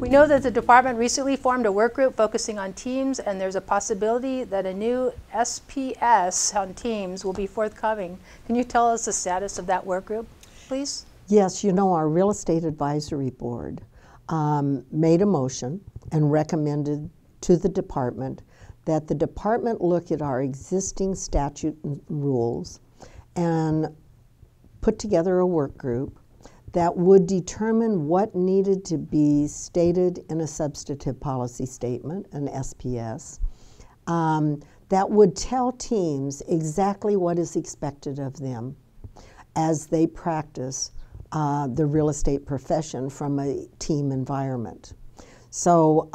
We know that the department recently formed a work group focusing on teams, and there's a possibility that a new SPS on teams will be forthcoming. Can you tell us the status of that work group, please? Yes, you know, our Real Estate Advisory Board made a motion and recommended to the department that the department look at our existing statute and rules and put together a work group that would determine what needed to be stated in a substantive policy statement, an SPS, that would tell teams exactly what is expected of them as they practice the real estate profession from a team environment. So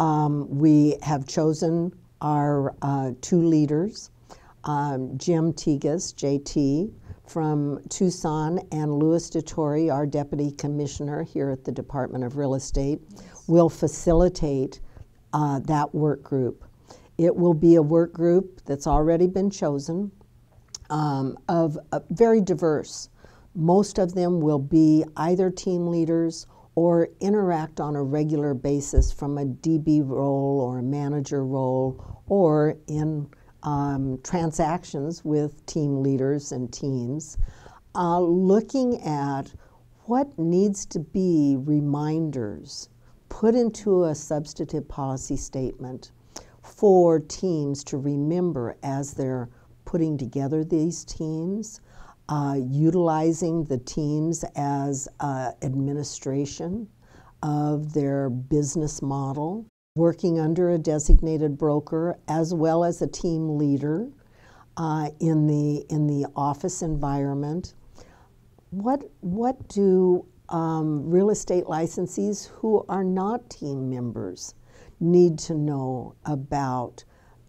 we have chosen our 2 leaders, Jim Tigas, JT, from Tucson, and Louis DeTore, our Deputy Commissioner here at the Department of Real Estate, will facilitate that work group. It will be a work group that's already been chosen of very diverse. Most of them will be either team leaders or interact on a regular basis from a DB role or a manager role or in transactions with team leaders and teams, looking at what needs to be reminders put into a substantive policy statement for teams to remember as they're putting together these teams, utilizing the teams as administration of their business model, working under a designated broker as well as a team leader in the office environment. What do real estate licensees who are not team members need to know about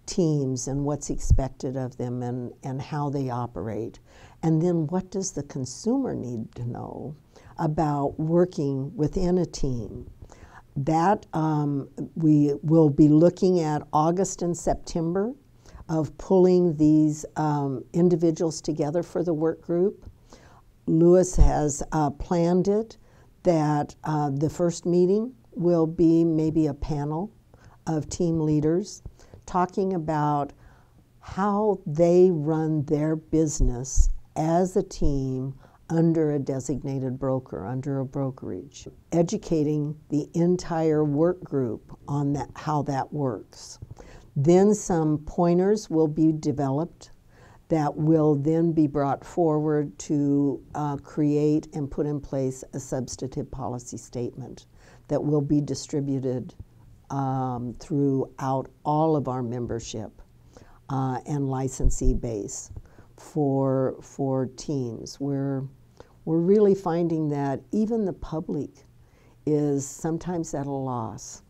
teams and what's expected of them and how they operate? And then what does the consumer need to know about working within a team? That we will be looking at August and September of pulling these individuals together for the work group. Louis has planned it that the first meeting will be maybe a panel of team leaders talking about how they run their business as a team under a designated broker, under a brokerage, educating the entire work group on that, how that works. Then some pointers will be developed that will then be brought forward to create and put in place a substantive policy statement that will be distributed throughout all of our membership and licensee base for teams. We're really finding that even the public is sometimes at a loss.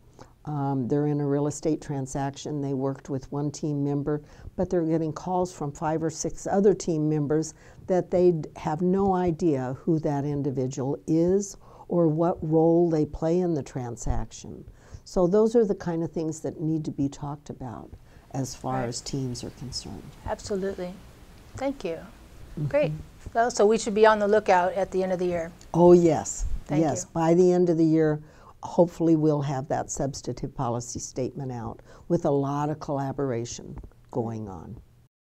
They're in a real estate transaction, they worked with one team member, but they're getting calls from 5 or 6 other team members that they have no idea who that individual is or what role they play in the transaction. So those are the kind of things that need to be talked about as far as teams are concerned. Absolutely. Thank you. Great. So we should be on the lookout at the end of the year. Oh yes, Thank you. By the end of the year, hopefully we'll have that substantive policy statement out with a lot of collaboration going on.